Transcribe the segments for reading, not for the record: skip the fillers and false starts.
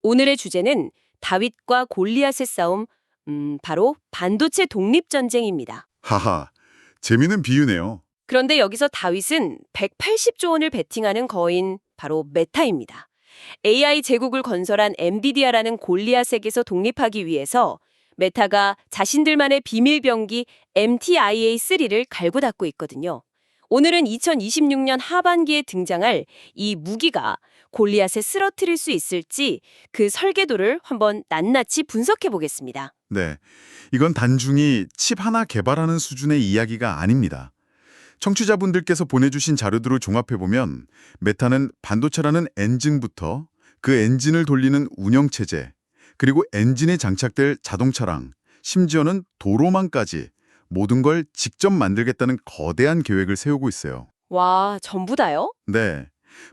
오늘의 주제는 다윗과 골리앗의 싸움, 바로 반도체 독립전쟁입니다. 하하, 재미있는 비유네요. 그런데 여기서 다윗은 180조 원을 베팅하는 거인 바로 메타입니다. AI 제국을 건설한 엔비디아라는 골리앗에게서 독립하기 위해서 메타가 자신들만의 비밀 병기 MTIA3를 갈고 닦고 있거든요. 오늘은 2026년 하반기에 등장할 이 무기가 골리앗에 쓰러뜨릴 수 있을지 그 설계도를 한번 낱낱이 분석해 보겠습니다. 네, 이건 단순히 칩 하나 개발하는 수준의 이야기가 아닙니다. 청취자분들께서 보내주신 자료들을 종합해보면 메타는 반도체라는 엔진부터 그 엔진을 돌리는 운영체제, 그리고 엔진에 장착될 자동차랑 심지어는 도로망까지 모든 걸 직접 만들겠다는 거대한 계획을 세우고 있어요. 와, 전부 다요? 네,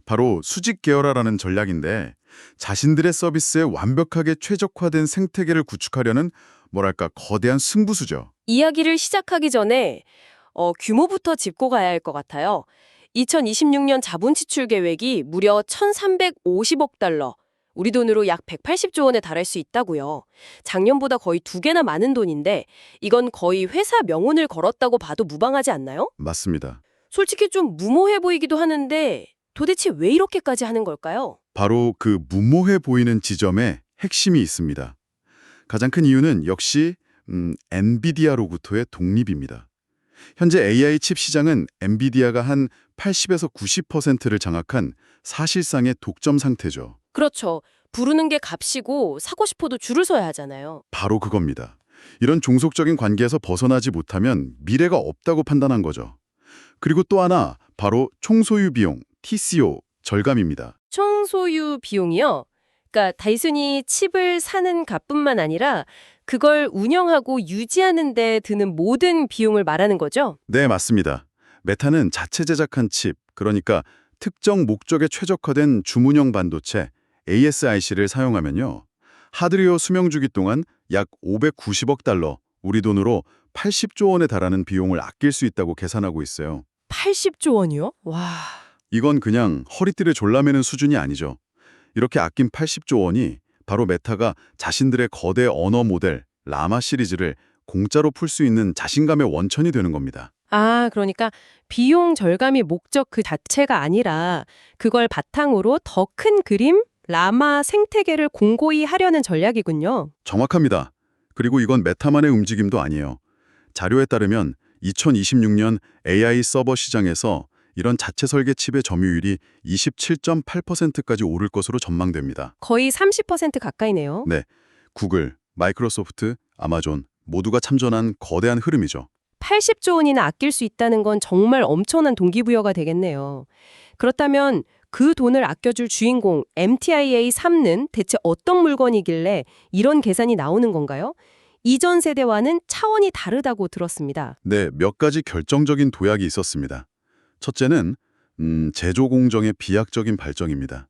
바로 수직 계열화라는 전략인데 자신들의 서비스에 완벽하게 최적화된 생태계를 구축하려는 뭐랄까 거대한 승부수죠. 이야기를 시작하기 전에 규모부터 짚고 가야 할 것 같아요. 2026년 자본 지출 계획이 무려 1,350억 달러, 우리 돈으로 약 180조 원에 달할 수 있다고요. 작년보다 거의 2배나 많은 돈인데 이건 거의 회사 명운을 걸었다고 봐도 무방하지 않나요? 맞습니다. 솔직히 좀 무모해 보이기도 하는데 도대체 왜 이렇게까지 하는 걸까요? 바로 그 무모해 보이는 지점에 핵심이 있습니다. 가장 큰 이유는 역시 엔비디아로부터의 독립입니다. 현재 AI 칩 시장은 엔비디아가 한 80에서 90%를 장악한 사실상의 독점 상태죠. 그렇죠. 부르는 게 값이고 사고 싶어도 줄을 서야 하잖아요. 바로 그겁니다. 이런 종속적인 관계에서 벗어나지 못하면 미래가 없다고 판단한 거죠. 그리고 또 하나, 바로 총소유 비용, TCO, 절감입니다. 총소유 비용이요? 그러니까 단순히 칩을 사는 값뿐만 아니라 그걸 운영하고 유지하는 데 드는 모든 비용을 말하는 거죠? 네, 맞습니다. 메타는 자체 제작한 칩, 그러니까 특정 목적에 최적화된 주문형 반도체, ASIC를 사용하면요. 하드웨어 수명주기 동안 약 590억 달러, 우리 돈으로 80조 원에 달하는 비용을 아낄 수 있다고 계산하고 있어요. 80조 원이요? 와. 이건 그냥 허리띠를 졸라매는 수준이 아니죠. 이렇게 아낀 80조 원이 바로 메타가 자신들의 거대 언어 모델, 라마 시리즈를 공짜로 풀 수 있는 자신감의 원천이 되는 겁니다. 아, 그러니까 비용 절감이 목적 그 자체가 아니라 그걸 바탕으로 더 큰 그림, 라마 생태계를 공고히 하려는 전략이군요. 정확합니다. 그리고 이건 메타만의 움직임도 아니에요. 자료에 따르면 2026년 AI 서버 시장에서 이런 자체 설계 칩의 점유율이 27.8%까지 오를 것으로 전망됩니다. 거의 30% 가까이네요. 네, 구글, 마이크로소프트, 아마존 모두가 참전한 거대한 흐름이죠. 80조 원이나 아낄 수 있다는 건 정말 엄청난 동기부여가 되겠네요. 그렇다면 그 돈을 아껴줄 주인공 MTIA3는 대체 어떤 물건이길래 이런 계산이 나오는 건가요? 이전 세대와는 차원이 다르다고 들었습니다. 네, 몇 가지 결정적인 도약이 있었습니다. 첫째는 제조 공정의 비약적인 발전입니다.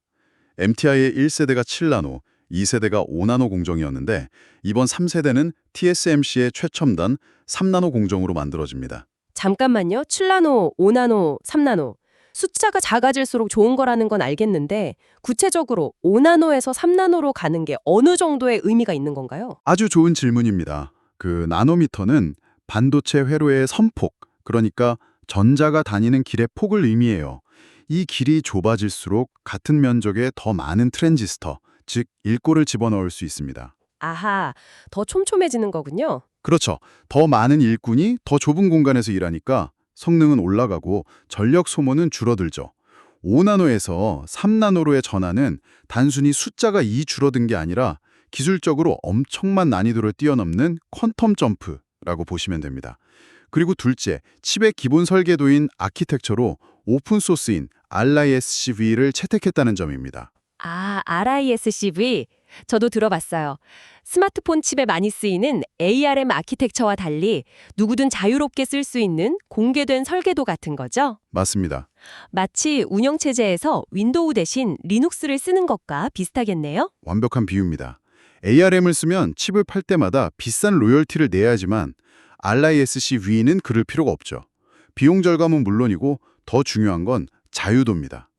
MTI의 1세대가 7나노, 2세대가 5나노 공정이었는데 이번 3세대는 TSMC의 최첨단 3나노 공정으로 만들어집니다. 잠깐만요. 7나노, 5나노, 3나노. 숫자가 작아질수록 좋은 거라는 건 알겠는데 구체적으로 5나노에서 3나노로 가는 게 어느 정도의 의미가 있는 건가요? 아주 좋은 질문입니다. 그 나노미터는 반도체 회로의 선폭, 그러니까 전자가 다니는 길의 폭을 의미해요. 이 길이 좁아질수록 같은 면적에 더 많은 트랜지스터, 즉 일꼬를 집어넣을 수 있습니다. 아하, 더 촘촘해지는 거군요. 그렇죠. 더 많은 일꾼이 더 좁은 공간에서 일하니까 성능은 올라가고 전력 소모는 줄어들죠. 5나노에서 3나노로의 전환은 단순히 숫자가 2 줄어든 게 아니라 기술적으로 엄청난 난이도를 뛰어넘는 퀀텀 점프라고 보시면 됩니다. 그리고 둘째, 칩의 기본 설계도인 아키텍처로 오픈소스인 RISC-V를 채택했다는 점입니다. 아, RISC-V. 저도 들어봤어요. 스마트폰 칩에 많이 쓰이는 ARM 아키텍처와 달리 누구든 자유롭게 쓸 수 있는 공개된 설계도 같은 거죠? 맞습니다. 마치 운영체제에서 윈도우 대신 리눅스를 쓰는 것과 비슷하겠네요? 완벽한 비유입니다. ARM을 쓰면 칩을 팔 때마다 비싼 로열티를 내야 하지만 RISC-V는 그럴 필요가 없죠. 비용 절감은 물론이고 더 중요한 건 자유도입니다.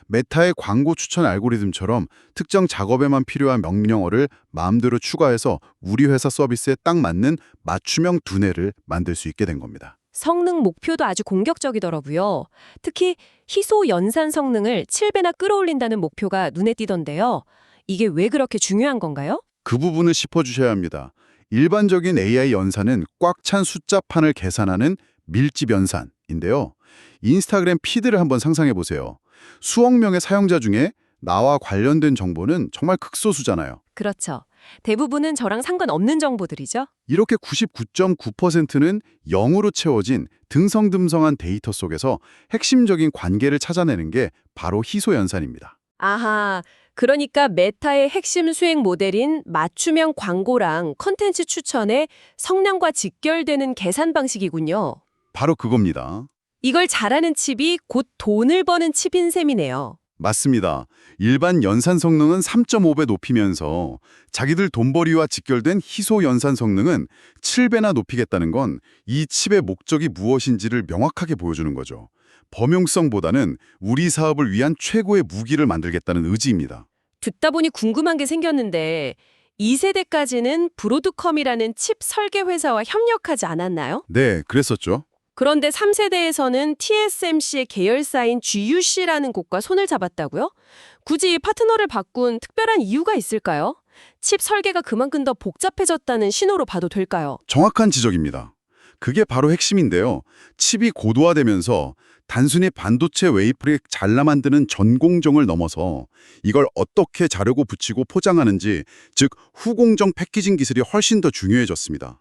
메타의 광고 추천 알고리즘처럼 특정 작업에만 필요한 명령어를 마음대로 추가해서 우리 회사 서비스에 딱 맞는 맞춤형 두뇌를 만들 수 있게 된 겁니다. 성능 목표도 아주 공격적이더라고요. 특히 희소 연산 성능을 7배나 끌어올린다는 목표가 눈에 띄던데요. 이게 왜 그렇게 중요한 건가요? 그 부분을 짚어주셔야 합니다. 일반적인 AI 연산은 꽉 찬 숫자판을 계산하는 밀집 연산인데요. 인스타그램 피드를 한번 상상해 보세요. 수억 명의 사용자 중에 나와 관련된 정보는 정말 극소수잖아요. 그렇죠. 대부분은 저랑 상관없는 정보들이죠. 이렇게 99.9%는 0으로 채워진 듬성듬성한 데이터 속에서 핵심적인 관계를 찾아내는 게 바로 희소 연산입니다. 아하, 그러니까 메타의 핵심 수행 모델인 맞춤형 광고랑 컨텐츠 추천의 성능과 직결되는 계산 방식이군요. 바로 그겁니다. 이걸 잘하는 칩이 곧 돈을 버는 칩인 셈이네요. 맞습니다. 일반 연산 성능은 3.5배 높이면서 자기들 돈벌이와 직결된 희소 연산 성능은 7배나 높이겠다는 건 이 칩의 목적이 무엇인지를 명확하게 보여주는 거죠. 범용성보다는 우리 사업을 위한 최고의 무기를 만들겠다는 의지입니다. 듣다 보니 궁금한 게 생겼는데 2세대까지는 브로드컴이라는 칩 설계 회사와 협력하지 않았나요? 네, 그랬었죠. 그런데 3세대에서는 TSMC의 계열사인 GUC라는 곳과 손을 잡았다고요? 굳이 파트너를 바꾼 특별한 이유가 있을까요? 칩 설계가 그만큼 더 복잡해졌다는 신호로 봐도 될까요? 정확한 지적입니다. 그게 바로 핵심인데요. 칩이 고도화되면서 단순히 반도체 웨이프를 잘라 만드는 전공정을 넘어서 이걸 어떻게 자르고 붙이고 포장하는지, 즉 후공정 패키징 기술이 훨씬 더 중요해졌습니다.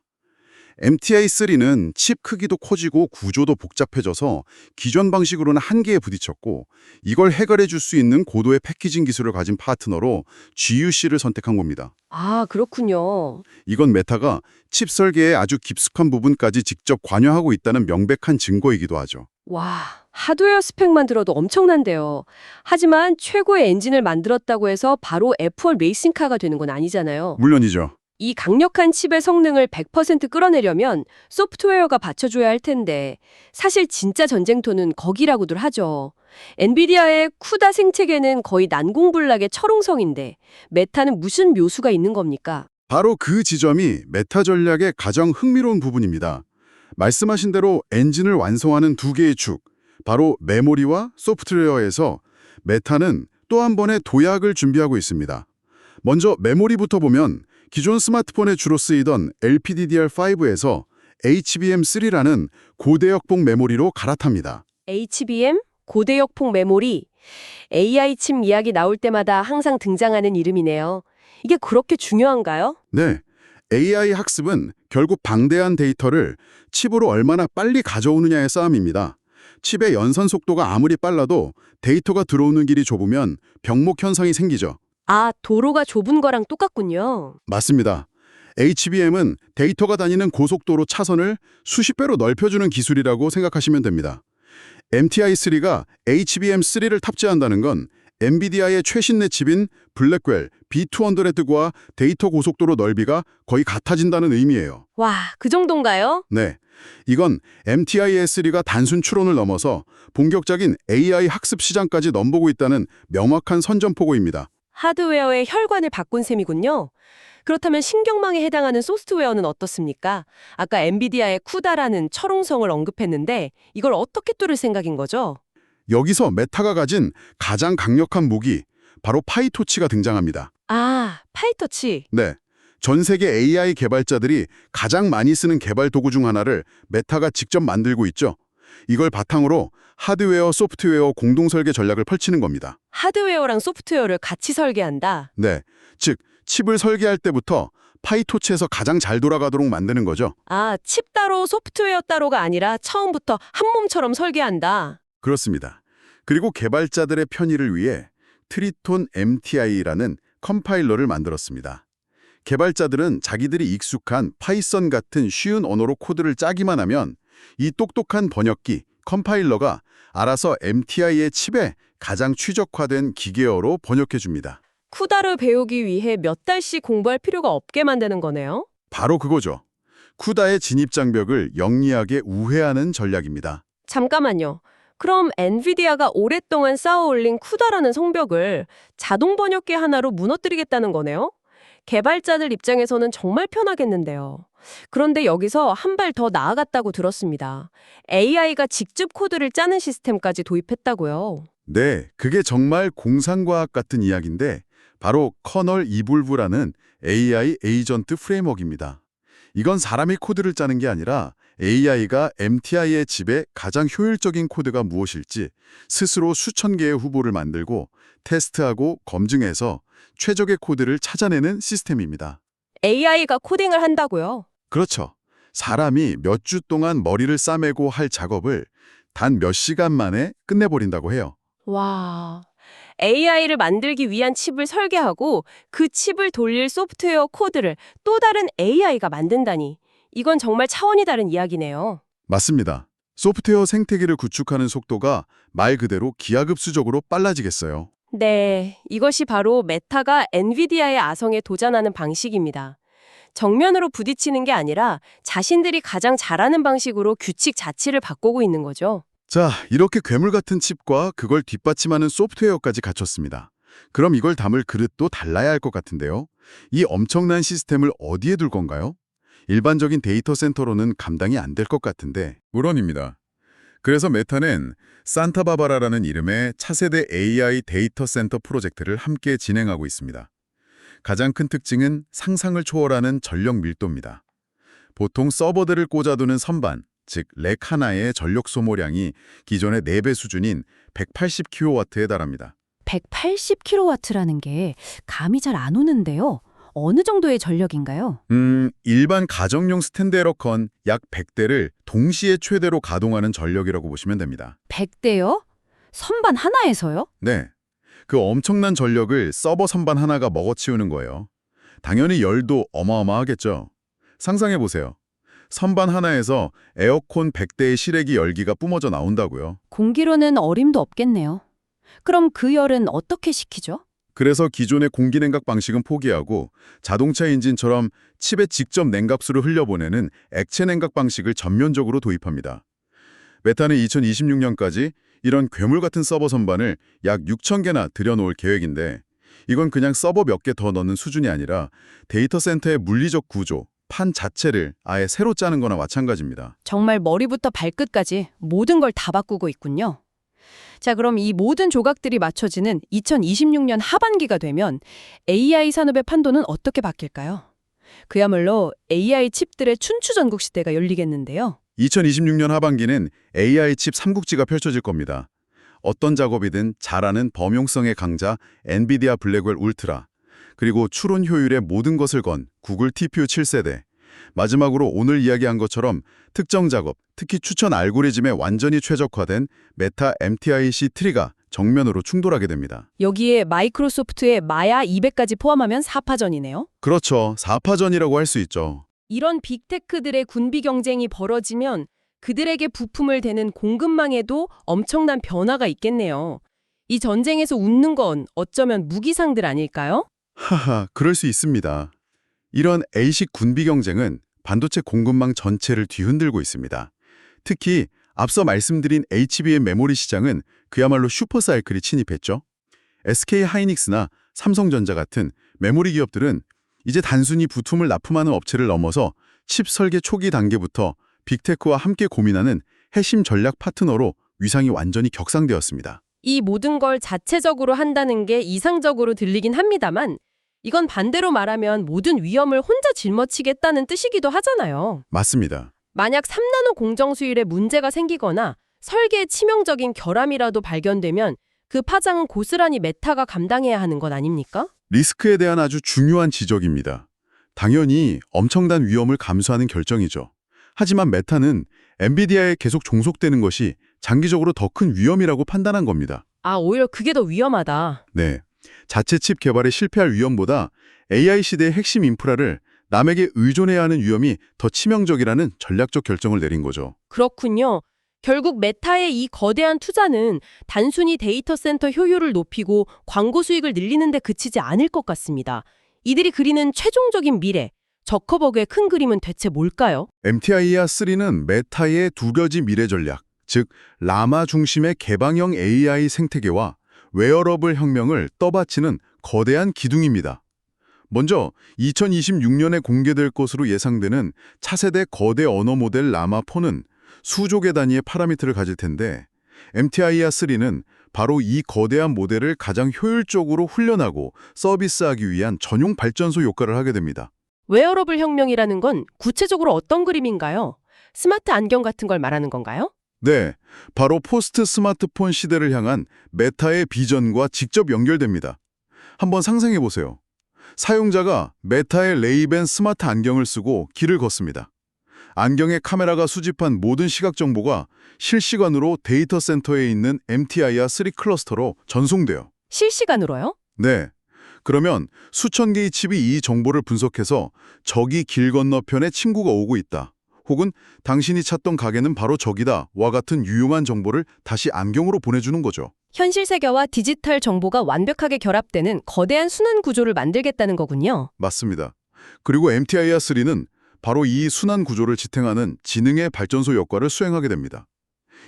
MTI3는 칩 크기도 커지고 구조도 복잡해져서 기존 방식으로는 한계에 부딪혔고, 이걸 해결해 줄 수 있는 고도의 패키징 기술을 가진 파트너로 GUC를 선택한 겁니다. 아, 그렇군요. 이건 메타가 칩 설계의 아주 깊숙한 부분까지 직접 관여하고 있다는 명백한 증거이기도 하죠. 와, 하드웨어 스펙만 들어도 엄청난데요. 하지만 최고의 엔진을 만들었다고 해서 바로 F1 레이싱카가 되는 건 아니잖아요. 물론이죠. 이 강력한 칩의 성능을 100% 끌어내려면 소프트웨어가 받쳐줘야 할 텐데 사실 진짜 전쟁터는 거기라고들 하죠. 엔비디아의 쿠다 생체계는 거의 난공불락의 철옹성인데 메타는 무슨 묘수가 있는 겁니까? 바로 그 지점이 메타 전략의 가장 흥미로운 부분입니다. 말씀하신 대로 엔진을 완성하는 두 개의 축, 바로 메모리와 소프트웨어에서 메타는 또 한 번의 도약을 준비하고 있습니다. 먼저 메모리부터 보면 기존 스마트폰에 주로 쓰이던 LPDDR5에서 HBM3라는 고대역폭 메모리로 갈아탑니다. HBM? 고대역폭 메모리? AI 칩 이야기 나올 때마다 항상 등장하는 이름이네요. 이게 그렇게 중요한가요? 네, AI 학습은 결국 방대한 데이터를 칩으로 얼마나 빨리 가져오느냐의 싸움입니다. 칩의 연산 속도가 아무리 빨라도 데이터가 들어오는 길이 좁으면 병목 현상이 생기죠. 아, 도로가 좁은 거랑 똑같군요. 맞습니다. HBM은 데이터가 다니는 고속도로 차선을 수십 배로 넓혀주는 기술이라고 생각하시면 됩니다. MTI3가 HBM3를 탑재한다는 건 엔비디아의 최신의 칩인 블랙웰 B200과 데이터 고속도로 넓이가 거의 같아진다는 의미예요. 와, 그 정도인가요? 네, 이건 MTI-S3가 단순 추론을 넘어서 본격적인 AI 학습 시장까지 넘보고 있다는 명확한 선전포고입니다. 하드웨어의 혈관을 바꾼 셈이군요. 그렇다면 신경망에 해당하는 소프트웨어는 어떻습니까? 아까 엔비디아의 쿠다라는 철옹성을 언급했는데 이걸 어떻게 뚫을 생각인 거죠? 여기서 메타가 가진 가장 강력한 무기, 바로 파이토치가 등장합니다. 아, 파이터치. 네, 전 세계 AI 개발자들이 가장 많이 쓰는 개발 도구 중 하나를 메타가 직접 만들고 있죠. 이걸 바탕으로 하드웨어, 소프트웨어 공동 설계 전략을 펼치는 겁니다. 하드웨어랑 소프트웨어를 같이 설계한다. 네, 즉 칩을 설계할 때부터 파이토치에서 가장 잘 돌아가도록 만드는 거죠. 아, 칩 따로 소프트웨어 따로가 아니라 처음부터 한 몸처럼 설계한다. 그렇습니다. 그리고 개발자들의 편의를 위해 트리톤 MTI라는 컴파일러를 만들었습니다. 개발자들은 자기들이 익숙한 파이썬 같은 쉬운 언어로 코드를 짜기만 하면 이 똑똑한 번역기, 컴파일러가 알아서 MTI의 칩에 가장 최적화된 기계어로 번역해줍니다. 쿠다를 배우기 위해 몇 달씩 공부할 필요가 없게 만드는 거네요. 바로 그거죠. 쿠다의 진입장벽을 영리하게 우회하는 전략입니다. 잠깐만요. 그럼 엔비디아가 오랫동안 쌓아올린 쿠다라는 성벽을 자동 번역기 하나로 무너뜨리겠다는 거네요? 개발자들 입장에서는 정말 편하겠는데요. 그런데 여기서 한 발 더 나아갔다고 들었습니다. AI가 직접 코드를 짜는 시스템까지 도입했다고요. 네, 그게 정말 공상과학 같은 이야기인데 바로 커널 이볼브라는 AI 에이전트 프레임워크입니다. 이건 사람이 코드를 짜는 게 아니라 AI가 MTI의 집에 가장 효율적인 코드가 무엇일지 스스로 수천 개의 후보를 만들고 테스트하고 검증해서 최적의 코드를 찾아내는 시스템입니다. AI가 코딩을 한다고요? 그렇죠. 사람이 몇 주 동안 머리를 싸매고 할 작업을 단 몇 시간 만에 끝내버린다고 해요. 와, AI를 만들기 위한 칩을 설계하고 그 칩을 돌릴 소프트웨어 코드를 또 다른 AI가 만든다니. 이건 정말 차원이 다른 이야기네요. 맞습니다. 소프트웨어 생태계를 구축하는 속도가 말 그대로 기하급수적으로 빨라지겠어요. 네, 이것이 바로 메타가 엔비디아의 아성에 도전하는 방식입니다. 정면으로 부딪히는 게 아니라 자신들이 가장 잘하는 방식으로 규칙 자체를 바꾸고 있는 거죠. 자, 이렇게 괴물 같은 칩과 그걸 뒷받침하는 소프트웨어까지 갖췄습니다. 그럼 이걸 담을 그릇도 달라야 할 것 같은데요. 이 엄청난 시스템을 어디에 둘 건가요? 일반적인 데이터 센터로는 감당이 안 될 것 같은데. 물론입니다. 그래서 메타는 산타바바라라는 이름의 차세대 AI 데이터 센터 프로젝트를 함께 진행하고 있습니다. 가장 큰 특징은 상상을 초월하는 전력 밀도입니다. 보통 서버들을 꽂아두는 선반, 즉 렉 하나의 전력 소모량이 기존의 4배 수준인 180kW에 달합니다. 180kW라는 게 감이 잘 안 오는데요. 어느 정도의 전력인가요? 일반 가정용 스탠드 에어컨 약 100대를 동시에 최대로 가동하는 전력이라고 보시면 됩니다. 100대요? 선반 하나에서요? 네, 그 엄청난 전력을 서버 선반 하나가 먹어치우는 거예요. 당연히 열도 어마어마하겠죠. 상상해보세요. 선반 하나에서 에어컨 100대의 실외기 열기가 뿜어져 나온다고요. 공기로는 어림도 없겠네요. 그럼 그 열은 어떻게 식히죠? 그래서 기존의 공기냉각 방식은 포기하고 자동차 엔진처럼 칩에 직접 냉각수를 흘려보내는 액체 냉각 방식을 전면적으로 도입합니다. 메타는 2026년까지 이런 괴물 같은 서버 선반을 약 6,000개나 들여놓을 계획인데 이건 그냥 서버 몇 개 더 넣는 수준이 아니라 데이터 센터의 물리적 구조, 판 자체를 아예 새로 짜는 거나 마찬가지입니다. 정말 머리부터 발끝까지 모든 걸 다 바꾸고 있군요. 자, 그럼 이 모든 조각들이 맞춰지는 2026년 하반기가 되면 AI 산업의 판도는 어떻게 바뀔까요? 그야말로 AI 칩들의 춘추전국 시대가 열리겠는데요. 2026년 하반기는 AI 칩 삼국지가 펼쳐질 겁니다. 어떤 작업이든 잘하는 범용성의 강자 엔비디아 블랙웰 울트라, 그리고 추론 효율의 모든 것을 건 구글 TPU 7세대, 마지막으로 오늘 이야기한 것처럼 특정 작업, 특히 추천 알고리즘에 완전히 최적화된 메타 MTIC 트리가 정면으로 충돌하게 됩니다. 여기에 마이크로소프트의 마야 200까지 포함하면 4파전이네요. 그렇죠. 4파전이라고 할 수 있죠. 이런 빅테크들의 군비 경쟁이 벌어지면 그들에게 부품을 대는 공급망에도 엄청난 변화가 있겠네요. 이 전쟁에서 웃는 건 어쩌면 무기상들 아닐까요? 하하, 그럴 수 있습니다. 이런 A식 군비 경쟁은 반도체 공급망 전체를 뒤흔들고 있습니다. 특히 앞서 말씀드린 HBM 메모리 시장은 그야말로 슈퍼사이클이 침입했죠. SK 하이닉스나 삼성전자 같은 메모리 기업들은 이제 단순히 부품을 납품하는 업체를 넘어서 칩 설계 초기 단계부터 빅테크와 함께 고민하는 핵심 전략 파트너로 위상이 완전히 격상되었습니다. 이 모든 걸 자체적으로 한다는 게 이상적으로 들리긴 합니다만 이건 반대로 말하면 모든 위험을 혼자 짊어지겠다는 뜻이기도 하잖아요. 맞습니다. 만약 3나노 공정 수율에 문제가 생기거나 설계에 치명적인 결함이라도 발견되면 그 파장은 고스란히 메타가 감당해야 하는 것 아닙니까? 리스크에 대한 아주 중요한 지적입니다. 당연히 엄청난 위험을 감수하는 결정이죠. 하지만 메타는 엔비디아에 계속 종속되는 것이 장기적으로 더 큰 위험이라고 판단한 겁니다. 아, 오히려 그게 더 위험하다. 네, 자체 칩 개발에 실패할 위험보다 AI 시대의 핵심 인프라를 남에게 의존해야 하는 위험이 더 치명적이라는 전략적 결정을 내린 거죠. 그렇군요. 결국 메타의 이 거대한 투자는 단순히 데이터 센터 효율을 높이고 광고 수익을 늘리는 데 그치지 않을 것 같습니다. 이들이 그리는 최종적인 미래, 저커버그의 큰 그림은 대체 뭘까요? MTIA3는 메타의 두 가지 미래 전략, 즉 라마 중심의 개방형 AI 생태계와 웨어러블 혁명을 떠받치는 거대한 기둥입니다. 먼저 2026년에 공개될 것으로 예상되는 차세대 거대 언어 모델 라마4는 수조 개 단위의 파라미터를 가질 텐데 MTIR3는 바로 이 거대한 모델을 가장 효율적으로 훈련하고 서비스하기 위한 전용 발전소 역할을 하게 됩니다. 웨어러블 혁명이라는 건 구체적으로 어떤 그림인가요? 스마트 안경 같은 걸 말하는 건가요? 네, 바로 포스트 스마트폰 시대를 향한 메타의 비전과 직접 연결됩니다. 한번 상상해 보세요. 사용자가 메타의 레이밴 스마트 안경을 쓰고 길을 걷습니다. 안경의 카메라가 수집한 모든 시각 정보가 실시간으로 데이터 센터에 있는 MTIR3 클러스터로 전송돼요. 실시간으로요? 네. 그러면 수천 개의 칩이 이 정보를 분석해서 저기 길 건너편에 친구가 오고 있다. 혹은 당신이 찾던 가게는 바로 저기다. 와 같은 유용한 정보를 다시 안경으로 보내주는 거죠. 현실 세계와 디지털 정보가 완벽하게 결합되는 거대한 순환 구조를 만들겠다는 거군요. 맞습니다. 그리고 MTIR3는 바로 이 순환 구조를 지탱하는 지능의 발전소 역할을 수행하게 됩니다.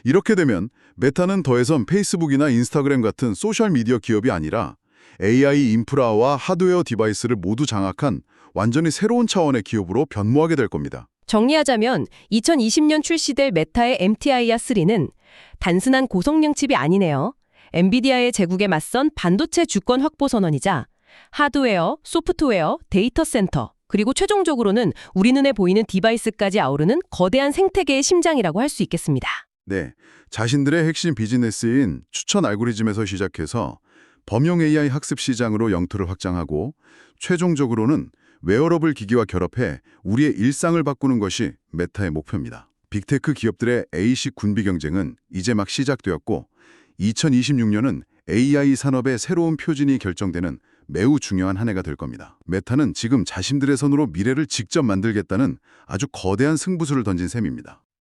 이렇게 되면 메타는 더 이상 페이스북이나 인스타그램 같은 소셜미디어 기업이 아니라 AI 인프라와 하드웨어 디바이스를 모두 장악한 완전히 새로운 차원의 기업으로 변모하게 될 겁니다. 정리하자면 2020년 출시될 메타의 MTIR3는 단순한 고성능 칩이 아니네요. 엔비디아의 제국에 맞선 반도체 주권 확보 선언이자 하드웨어, 소프트웨어, 데이터 센터, 그리고 최종적으로는 우리 눈에 보이는 디바이스까지 아우르는 거대한 생태계의 심장이라고 할 수 있겠습니다. 네, 자신들의 핵심 비즈니스인 추천 알고리즘에서 시작해서 범용 AI 학습 시장으로 영토를 확장하고 최종적으로는 웨어러블 기기와 결합해 우리의 일상을 바꾸는 것이 메타의 목표입니다. 빅테크 기업들의 A식 군비 경쟁은 이제 막 시작되었고 2026년은 AI 산업의 새로운 표준이 결정되는 매우 중요한 한 해가 될 겁니다. 메타는 지금 자신들의 손으로 미래를 직접 만들겠다는 아주 거대한 승부수를 던진 셈입니다.